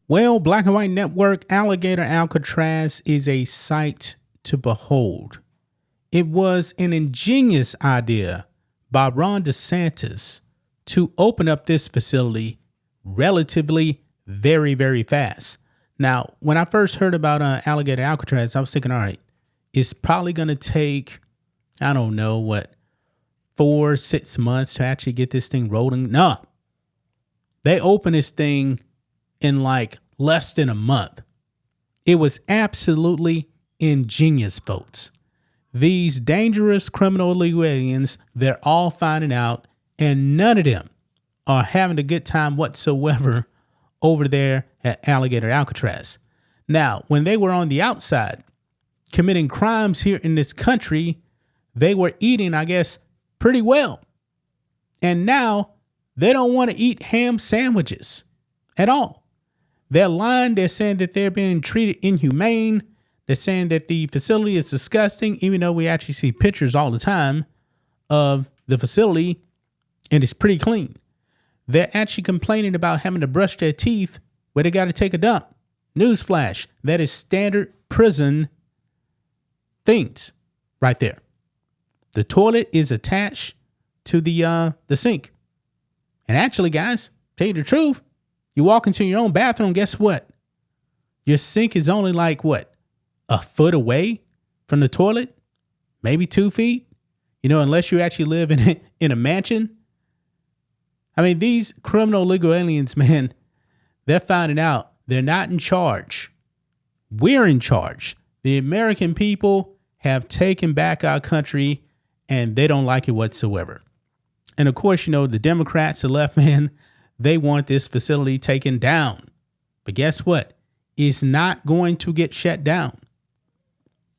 Well, Black and White Network, Alligator Alcatraz is a sight to behold. It was an ingenious idea by Ron DeSantis to open up this facility relatively very, very fast. Now, when I first heard about Alligator Alcatraz, I was thinking, all right, it's probably going to take, I don't know, 4-6 months to actually get this thing rolling. No, they opened this thing in like less than a month. It was absolutely ingenious, folks. These dangerous criminal illegal aliens, they're all finding out, and none of them are having a good time whatsoever over there at Alligator Alcatraz. Now, when they were on the outside committing crimes here in this country, they were eating, I guess, pretty well. And now they don't want to eat ham sandwiches at all. They're lying. They're saying that they're being treated inhumane. They're saying that the facility is disgusting, even though we actually see pictures all the time of the facility and it's pretty clean. They're actually complaining about having to brush their teeth where they got to take a dump. Newsflash, that is standard prison things right there. The toilet is attached to the sink. And actually, guys, tell you the truth, you walk into your own bathroom, guess what? Your sink is only like a foot away from the toilet, maybe 2 feet, unless you actually live in a mansion. I mean, these criminal legal aliens, man, they're finding out they're not in charge. We're in charge. The American people have taken back our country and they don't like it whatsoever. And of course, the Democrats, the left, man, they want this facility taken down. But guess what? It's not going to get shut down.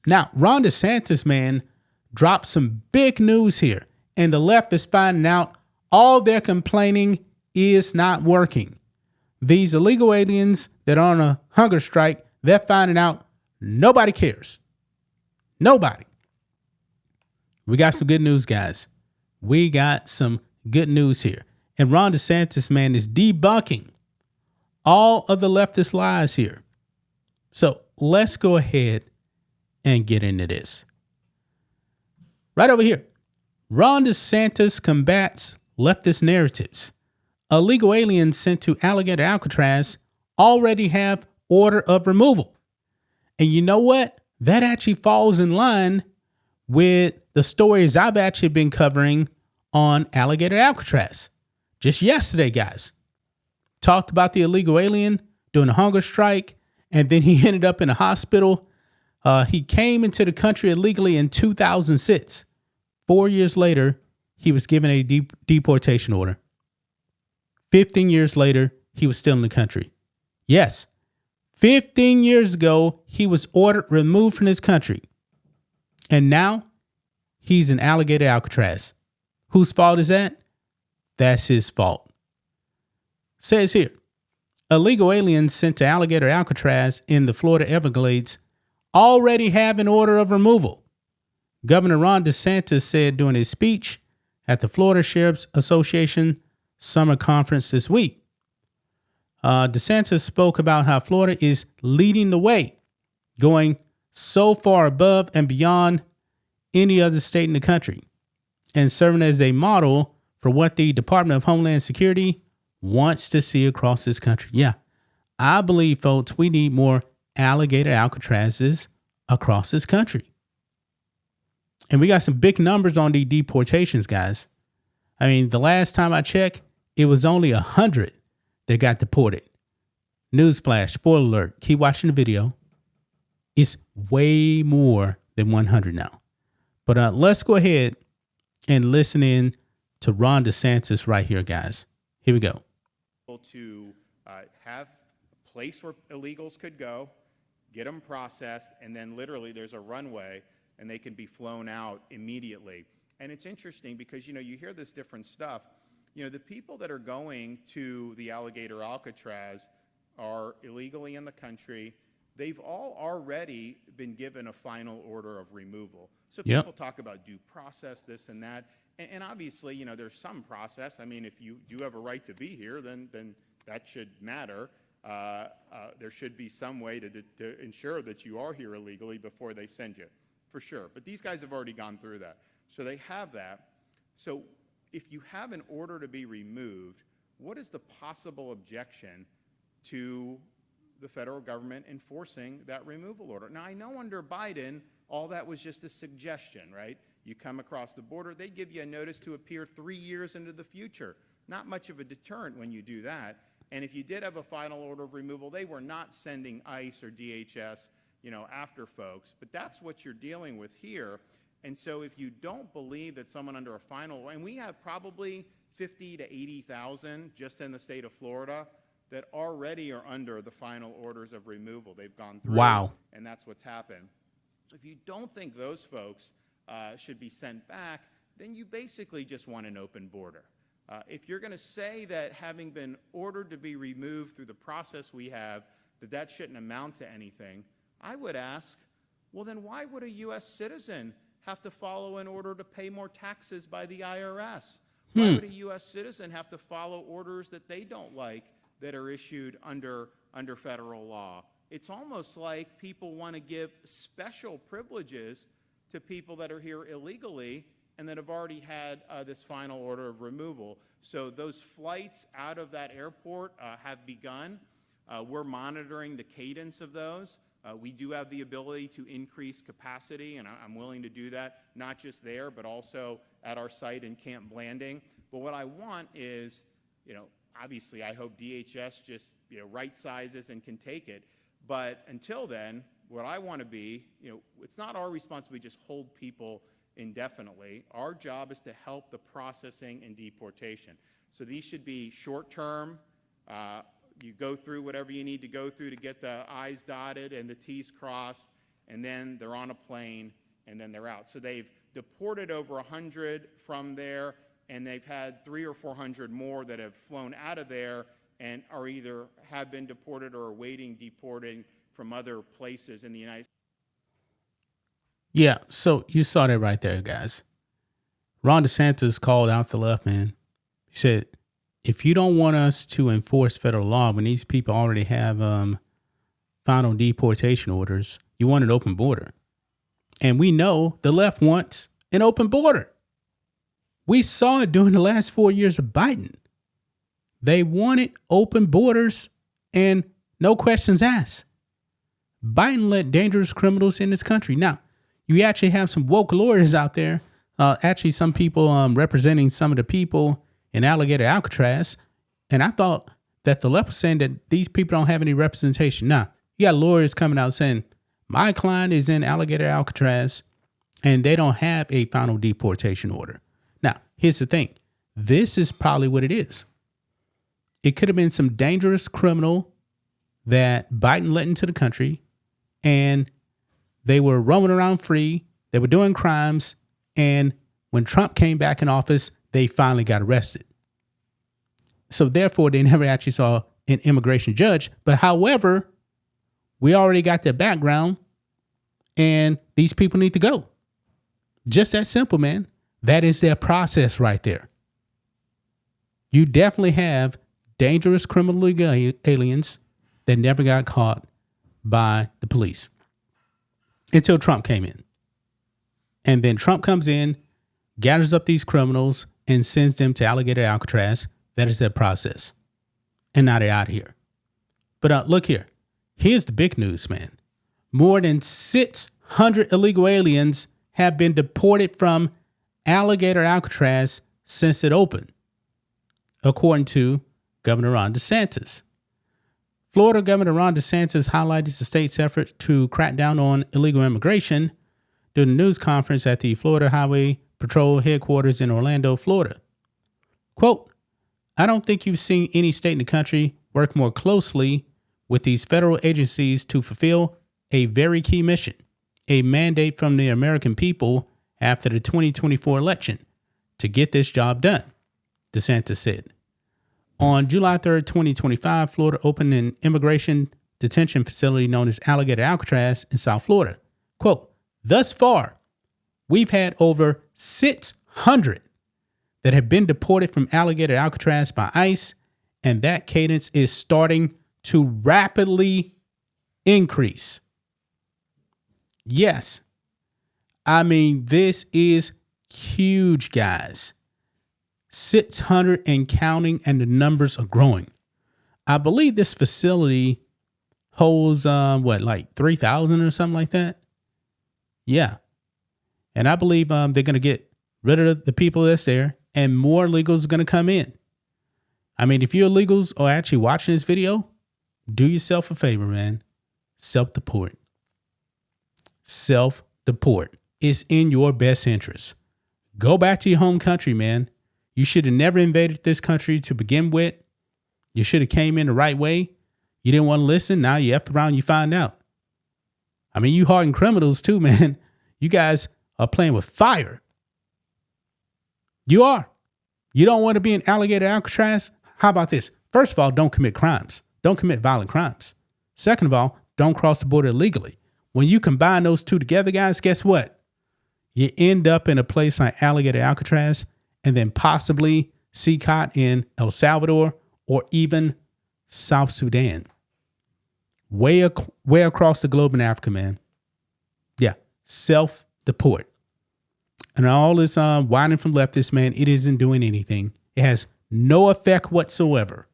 Now, Ron DeSantis, man, dropped some big news here. And the left is finding out all their complaining is not working. These illegal aliens that are on a hunger strike, they're finding out nobody cares. Nobody. We got some good news, guys. We got some good news here. And Ron DeSantis, man, is debunking all of the leftist lies here. So let's go ahead and get into this. Right over here. Ron DeSantis combats leftist narratives. Illegal aliens sent to Alligator Alcatraz already have order of removal. And you know what? That actually falls in line with the stories I've actually been covering on Alligator Alcatraz. Just yesterday, guys, talked about the illegal alien doing a hunger strike, and then he ended up in a hospital. He came into the country illegally in 2006. 4 years later, he was given a deportation order. 15 years later, he was still in the country. Yes, 15 years ago, he was ordered removed from this country. And now he's in Alligator Alcatraz. Whose fault is that? That's his fault. Says here, illegal aliens sent to Alligator Alcatraz in the Florida Everglades already have an order of removal. Governor Ron DeSantis said during his speech at the Florida Sheriff's Association summer conference this week. DeSantis spoke about how Florida is leading the way, going so far above and beyond any other state in the country, and serving as a model for what the Department of Homeland Security wants to see across this country. Yeah, I believe, folks, we need more Alligator Alcatrazes across this country. And we got some big numbers on the deportations, guys. I mean, the last time I checked, it was only 100 that got deported. Newsflash, spoiler alert, keep watching the video. It's way more than 100 now. But let's go ahead and listen in to Ron DeSantis right here, guys. Here we go. To have a place where illegals could go, get them processed, and then literally there's a runway and they can be flown out immediately. And it's interesting because, you hear this different stuff. The people that are going to the Alligator Alcatraz are illegally in the country. They've all already been given a final order of removal. So people talk about due process, this and that. And obviously, there's some process. I mean, if you do have a right to be here, then that should matter. there should be some way to ensure that you are here illegally before they send you, for sure. But these guys have already gone through that. So they have that. So if you have an order to be removed, what is the possible objection to the federal government enforcing that removal order? Now, I know under Biden, all that was just a suggestion, right? You come across the border, they give you a notice to appear 3 years into the future. Not much of a deterrent when you do that. And if you did have a final order of removal, they were not sending ICE or DHS, after folks. But that's what you're dealing with here. And so if you don't believe that someone under a final, and we have probably 50 to 80,000 just in the state of Florida that already are under the final orders of removal. They've gone through. Wow. And that's what's happened. So if you don't think those folks should be sent back, then you basically just want an open border. If you're going to say that having been ordered to be removed through the process we have, that shouldn't amount to anything, I would ask, well, then why would a U.S. citizen have to follow an order to pay more taxes by the IRS? Why would a U.S. citizen have to follow orders that they don't like that are issued under federal law? It's almost like people want to give special privileges to people that are here illegally and that have already had this final order of removal. So those flights out of that airport have begun. We're monitoring the cadence of those. We do have the ability to increase capacity, and I'm willing to do that, not just there, but also at our site in Camp Blanding. But what I want is, obviously I hope DHS just, right sizes and can take it. But until then, what I want to be, it's not our responsibility to just hold people indefinitely. Our job is to help the processing and deportation. So these should be short-term. You go through whatever you need to go through to get the I's dotted and the T's crossed, and then they're on a plane, and then they're out. So they've deported over 100 from there, and they've had 300 or 400 more that have flown out of there and are either have been deported or are awaiting deporting from other places in the United States. Yeah, so you saw that right there, guys. Ron DeSantis called out the left, man. He said, if you don't want us to enforce federal law when these people already have final deportation orders, you want an open border. And we know the left wants an open border. We saw it during the last 4 years of Biden. They wanted open borders and no questions asked. Biden let dangerous criminals in this country. Now, you actually have some woke lawyers out there, actually some people representing some of the people in Alligator Alcatraz. And I thought that the left was saying that these people don't have any representation. Now, you got lawyers coming out saying, my client is in Alligator Alcatraz and they don't have a final deportation order. Now, here's the thing. This is probably what it is. It could have been some dangerous criminal that Biden let into the country, and they were roaming around free. They were doing crimes. And when Trump came back in office, they finally got arrested. So therefore, they never actually saw an immigration judge. But however, we already got their background and these people need to go. Just that simple, man. That is their process right there. You definitely have dangerous criminal aliens that never got caught by the police until Trump came in. And then Trump comes in, gathers up these criminals and sends them to Alligator Alcatraz. That is their process. And now they're out of here. But look here. Here's the big news, man. More than 600 illegal aliens have been deported from Alligator Alcatraz since it opened, according to Governor Ron DeSantis. Florida Governor Ron DeSantis highlighted the state's effort to crack down on illegal immigration during a news conference at the Florida Highway Patrol headquarters in Orlando, Florida. Quote, I don't think you've seen any state in the country work more closely with these federal agencies to fulfill a very key mission, a mandate from the American people after the 2024 election to get this job done, DeSantis said. On July 3rd, 2025, Florida opened an immigration detention facility known as Alligator Alcatraz in South Florida. Quote, thus far, we've had over 600 that have been deported from Alligator Alcatraz by ICE, and that cadence is starting to rapidly increase. Yes. I mean, this is huge, guys. 600 and counting, and the numbers are growing. I believe this facility holds, like 3,000 or something like that? Yeah. And I believe they're going to get rid of the people that's there, and more illegals are going to come in. I mean, if you illegals are actually watching this video, do yourself a favor, man. Self-deport. Self-deport. It's in your best interest. Go back to your home country, man. You should have never invaded this country to begin with. You should have came in the right way. You didn't want to listen. Now you F around, you find out. I mean, you hardened criminals too, man. You guys are playing with fire. You are. You don't want to be in Alligator Alcatraz? How about this? First of all, don't commit crimes. Don't commit violent crimes. Second of all, don't cross the border illegally. When you combine those two together, guys, guess what? You end up in a place like Alligator Alcatraz and then possibly see caught in El Salvador or even South Sudan. Way across the globe in Africa, man. Yeah, self-deport. And all this whining from leftists, man, it isn't doing anything. It has no effect whatsoever.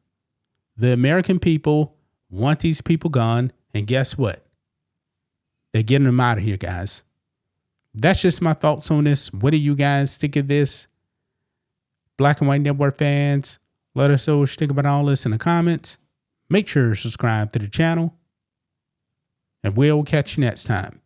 The American people want these people gone, and guess what? They're getting them out of here, guys. That's just my thoughts on this. What do you guys think of this? Black and White Network fans, let us know what you think about all this in the comments. Make sure to subscribe to the channel, and we'll catch you next time.